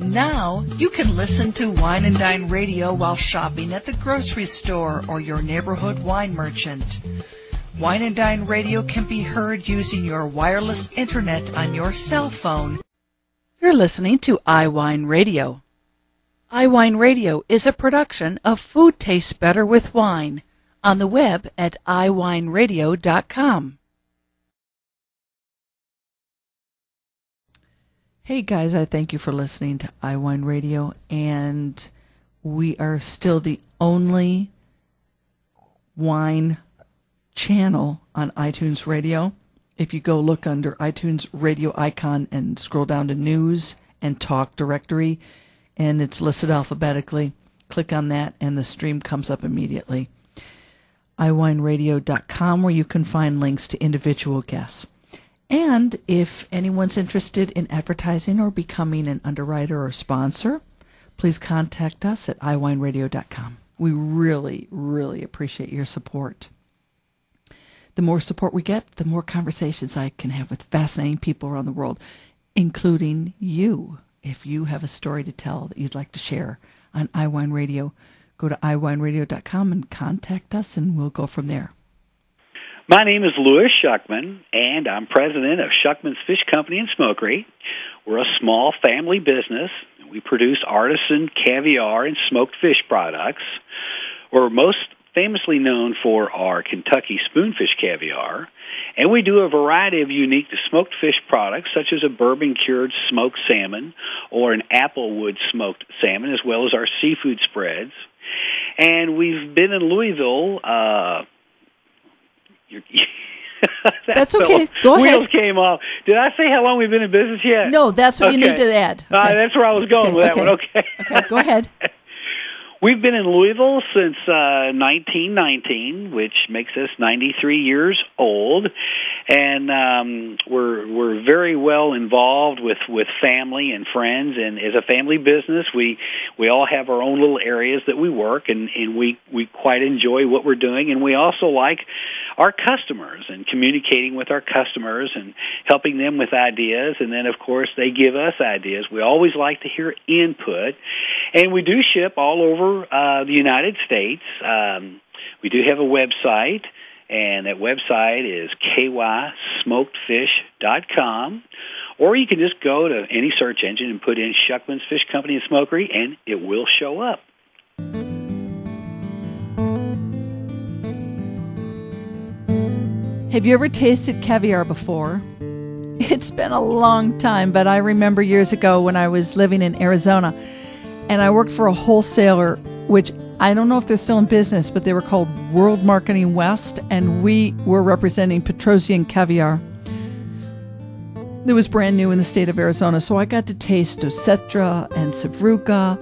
Now you can listen to Wine and Dine Radio while shopping at the grocery store or your neighborhood wine merchant. Wine and Dine Radio can be heard using your wireless internet on your cell phone. You're listening to iWineRadio. iWineRadio is a production of Food Tastes Better with Wine on the web at iWineRadio.com. Hey guys, I thank you for listening to iWineRadio, and we are still the only wine channel on iTunes Radio. If you go look under iTunes radio icon and scroll down to News and Talk Directory, and it's listed alphabetically, click on that and the stream comes up immediately. iWineRadio.com, where you can find links to individual guests. And if anyone's interested in advertising or becoming an underwriter or sponsor, please contact us at iWineRadio.com. We really, really appreciate your support. The more support we get, the more conversations I can have with fascinating people around the world, including you. If you have a story to tell that you'd like to share on iWine Radio, go to iWineRadio.com and contact us, and we'll go from there. My name is Louis Shuckman, and I'm president of Shuckman's Fish Company in Smokery. We're a small family business. We produce artisan caviar and smoked fish products. We're most famously known for our Kentucky spoonfish caviar, and we do a variety of unique smoked fish products, such as a bourbon-cured smoked salmon or an applewood smoked salmon, as well as our seafood spreads. And we've been in Louisville. That's okay. Go ahead. Wheels came off. Did I say how long we've been in business yet? No, that's what you need to add. Okay. That's where I was going with that one. Okay. Okay, go ahead. We've been in Louisville since 1919, which makes us 93 years old, and we're very well involved with family and friends. And as a family business, we all have our own little areas that we work, and we quite enjoy what we're doing. And we also like our customers and communicating with our customers and helping them with ideas. And then, of course, they give us ideas. We always like to hear input, and we do ship all over the United States. We do have a website, and that website is kysmokedfish.com, or you can just go to any search engine and put in Shuckman's Fish Company in Smokery, and it will show up. Have you ever tasted caviar before? It's been a long time, but I remember years ago when I was living in Arizona, and I worked for a wholesaler, which I don't know if they're still in business, but they were called World Marketing West, and we were representing Petrosian caviar. It was brand new in the state of Arizona, so I got to taste Docetra and Sevruga,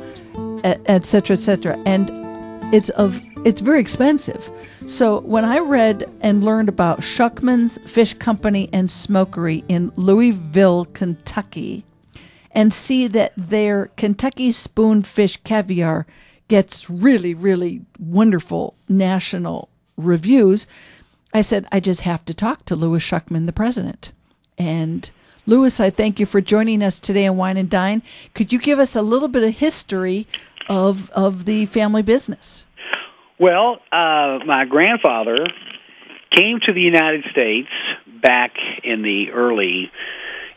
et cetera, and it's very expensive. So when I read and learned about Shuckman's Fish Company and Smokery in Louisville, Kentucky, and see that their Kentucky spoonfish caviar gets really, really wonderful national reviews, I said, I just have to talk to Louis Shuckman, the president. And Louis, I thank you for joining us today on Wine and Dine. Could you give us a little bit of history of the family business? Well, my grandfather came to the United States back in the early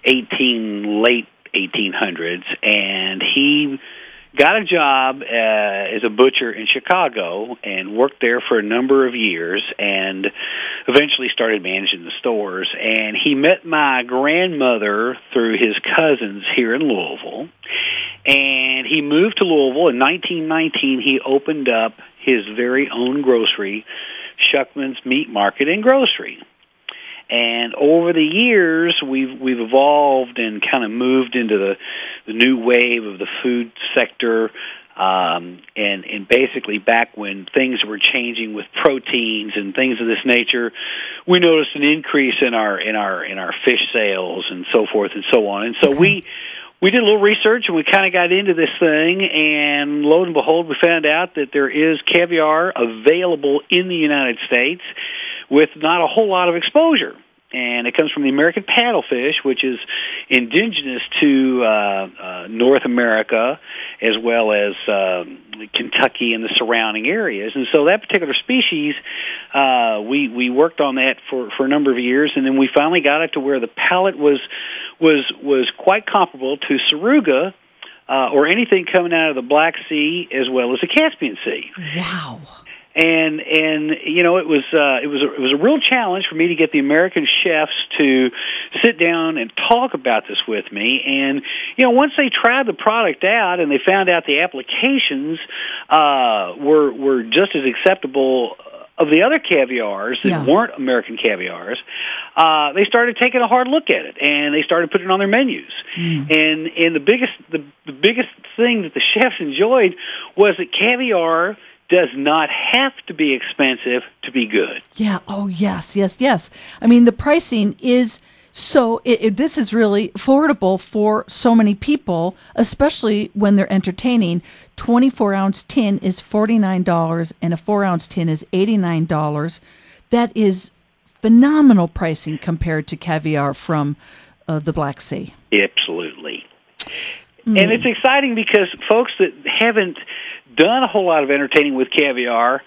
late 1800s, and he got a job as a butcher in Chicago and worked there for a number of years and eventually started managing the stores. And he met my grandmother through his cousins here in Louisville. And he moved to Louisville. In 1919, he opened up his very own grocery, Shuckman's Meat Market and Grocery. And over the years, we've evolved and kind of moved into the new wave of the food sector. And basically back when things were changing with proteins and things of this nature, we noticed an increase in our fish sales and so forth and so on. And so we did a little research, and we kind of got into this thing, and lo and behold, we found out that there is caviar available in the United States with not a whole lot of exposure. and it comes from the American paddlefish, which is indigenous to North America as well as Kentucky and the surrounding areas. And so that particular species, we worked on that for a number of years, and then we finally got it to where the palate was quite comparable to Saruga, or anything coming out of the Black Sea as well as the Caspian Sea. Wow. And you know, it was a real challenge for me to get the American chefs to sit down and talk about this with me. And you know, once they tried the product out and they found out the applications were just as acceptable of the other caviars that weren't American caviars, they started taking a hard look at it, and they started putting it on their menus. And the biggest thing that the chefs enjoyed was that caviar does not have to be expensive to be good. Yeah. Oh, yes. I mean, the pricing is so, this is really affordable for so many people, especially when they're entertaining. 24-ounce tin is $49, and a 4-ounce tin is $89. That is phenomenal pricing compared to caviar from the Black Sea. Absolutely. And it's exciting because folks that haven't done a whole lot of entertaining with caviar,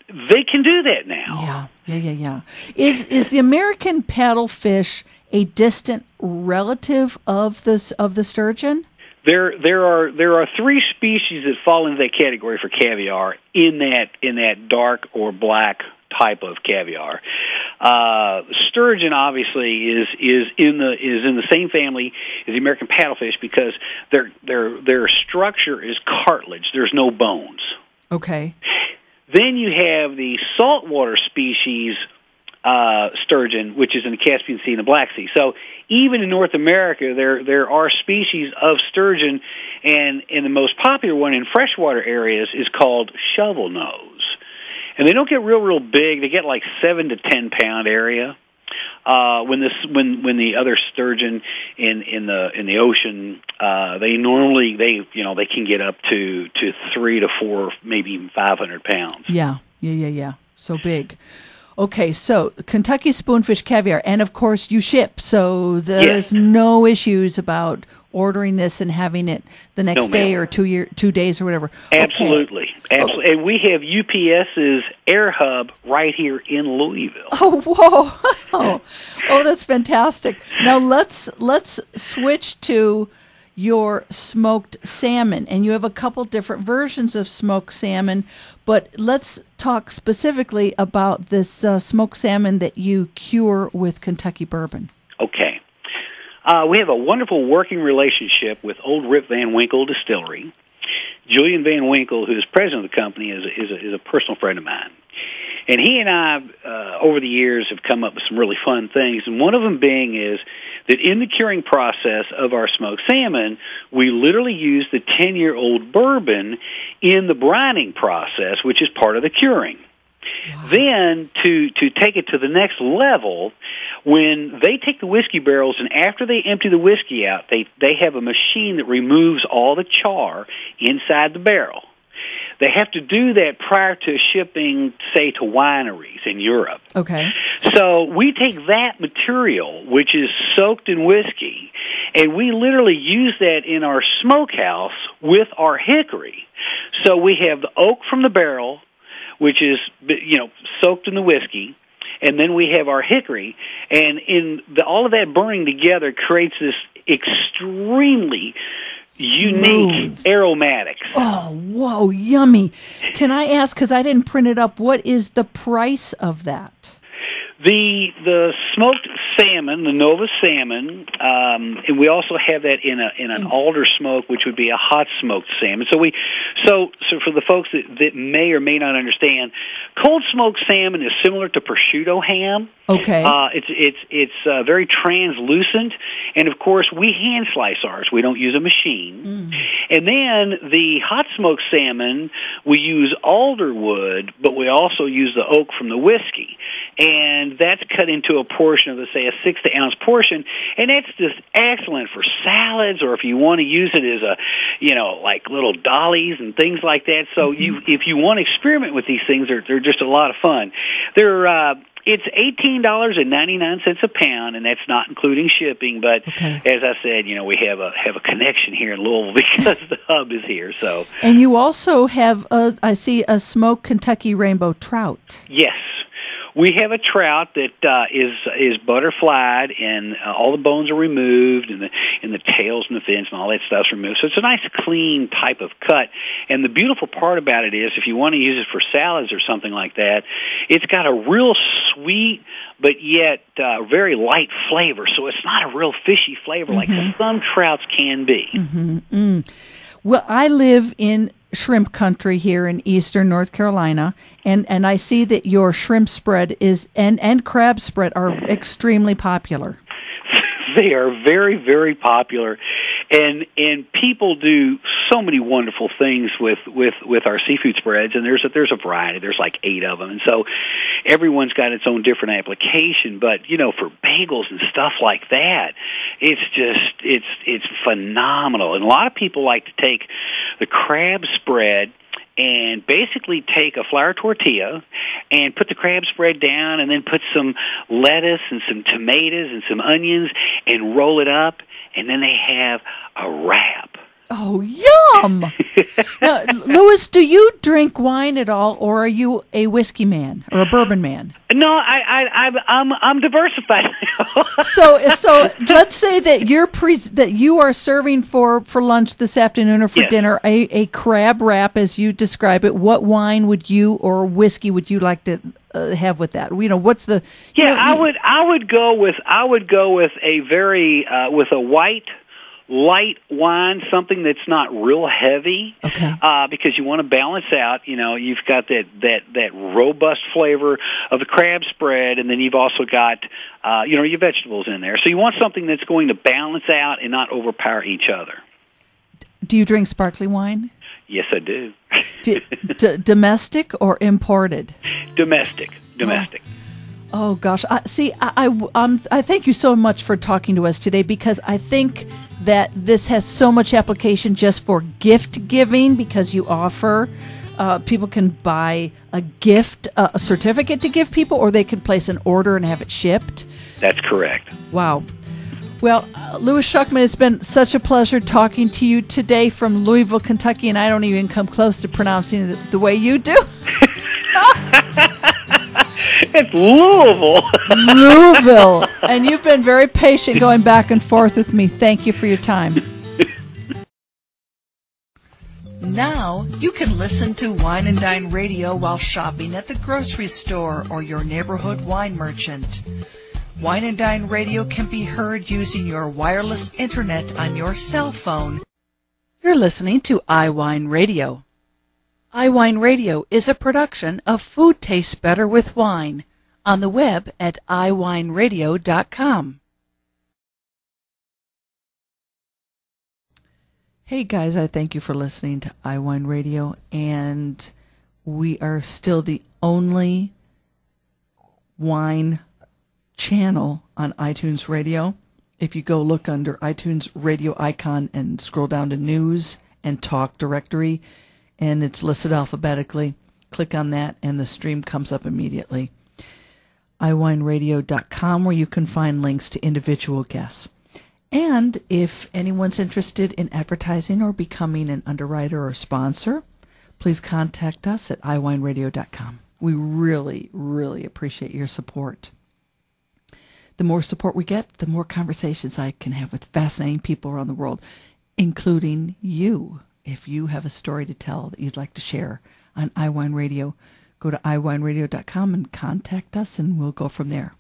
they can do that now. Yeah. Is the American paddlefish a distant relative of the sturgeon? There are three species that fall into that category for caviar in that dark or black type of caviar. Sturgeon obviously is in the same family as the American paddlefish because their structure is cartilage. There's no bones. Okay. Then you have the saltwater species sturgeon, which is in the Caspian Sea and the Black Sea. So even in North America, there are species of sturgeon, and the most popular one in freshwater areas is called shovel nose. And they don't get real big. They get like 7 to 10 pound area. When the other sturgeon in the ocean, they can get up to 3 to 4, maybe even 500 pounds. Yeah. So big. Okay, so Kentucky spoonfish caviar, and of course you ship, so there's no issues about ordering this and having it the next day or 2 days or whatever. Absolutely. Okay. Absolutely. And we have UPS's air hub right here in Louisville. Oh, whoa. Oh, that's fantastic. Now let's switch to your smoked salmon, and you have a couple different versions of smoked salmon, but let's talk specifically about this smoked salmon that you cure with Kentucky bourbon. Okay. We have a wonderful working relationship with Old Rip Van Winkle Distillery. Julian Van Winkle, who is president of the company, is a personal friend of mine. And he and I, over the years, have come up with some really fun things, and one of them being is that in the curing process of our smoked salmon, we literally use the 10-year-old bourbon in the brining process, which is part of the curing. Wow. Then, to take it to the next level, when they take the whiskey barrels and after they empty the whiskey out, they have a machine that removes all the char inside the barrel. They have to do that prior to shipping, say, to wineries in Europe. Okay. So we take that material, which is soaked in whiskey, and we literally use that in our smokehouse with our hickory. So we have the oak from the barrel, which is, soaked in the whiskey, and then we have our hickory, and all of that burning together creates this extremely unique aromatics. Oh, whoa, yummy. Can I ask, because I didn't print it up, what is the price of that? The smoked salmon, the Nova salmon, and we also have that in an alder smoke, which would be a hot smoked salmon. So for the folks that may or may not understand, cold smoked salmon is similar to prosciutto ham. Okay. It's very translucent, and of course we hand slice ours. We don't use a machine. And then the hot smoked salmon, we use alder wood, but we also use the oak from the whiskey, and that's cut into a portion of, say, a 6 ounce portion, and that's just excellent for salads, or if you want to use it as like little dollies and things like that. So if you want to experiment with these things, they're just a lot of fun. They're It's $18.99 a pound, and that's not including shipping. But as I said, we have a connection here in Louisville because the hub is here. So, and you also have, I see, a smoked Kentucky rainbow trout. Yes. We have a trout that is butterflied, and all the bones are removed, and the tails and the fins and all that stuff's removed. So it's a nice, clean type of cut. And the beautiful part about it is, if you want to use it for salads or something like that, it's got a real sweet but yet very light flavor. So it's not a real fishy flavor like some trouts can be. Mm-hmm. Well, I live in shrimp country here in eastern North Carolina, and I see that your shrimp spread and crab spread are extremely popular. They are very, very popular, and people do so many wonderful things with our seafood spreads. And there's a variety. There's like 8 of them, and so everyone's got its own different application. But for bagels and stuff like that, it's phenomenal. And a lot of people like to take the crab spread and basically take a flour tortilla and put the crab spread down, and then put some lettuce and some tomatoes and some onions and roll it up, and then they have a wrap. Oh, yum! Now, Louis, do you drink wine at all, or are you a whiskey man or a bourbon man? No, I'm diversified. So let's say that you are serving for lunch this afternoon or for dinner a crab wrap, as you describe it. What wine would you or whiskey would you like to have with that? What's the? I would go with a very with a white, light wine, something that's not real heavy, because you want to balance out. You've got that robust flavor of the crab spread, and then you've also got your vegetables in there. So you want something that's going to balance out and not overpower each other. Do you drink sparkling wine? Yes, I do. Domestic or imported? Domestic. Oh gosh! I thank you so much for talking to us today, because I think that this has so much application just for gift giving, because you offer people can buy a gift, a certificate to give people, or they can place an order and have it shipped. That's correct. Wow. Well, Louis Shuckman, it's been such a pleasure talking to you today from Louisville, Kentucky, and I don't even come close to pronouncing it the way you do. It's Louisville. Louisville. And you've been very patient going back and forth with me. Thank you for your time. Now you can listen to Wine and Dine Radio while shopping at the grocery store or your neighborhood wine merchant. Wine and Dine Radio can be heard using your wireless internet on your cell phone. You're listening to iWineRadio. iWineRadio is a production of Food Tastes Better with Wine, on the web at iWineRadio.com. Hey guys, I thank you for listening to iWineRadio, and we are still the only wine channel on iTunes Radio. If you go look under iTunes radio icon and scroll down to news and talk directory, and it's listed alphabetically, click on that and the stream comes up immediately. iWineRadio.com, where you can find links to individual guests. And if anyone's interested in advertising or becoming an underwriter or sponsor, please contact us at iWineRadio.com. We really, really appreciate your support. The more support we get, the more conversations I can have with fascinating people around the world, including you. If you have a story to tell that you'd like to share on iWineRadio, go to iWineRadio.com and contact us, and we'll go from there.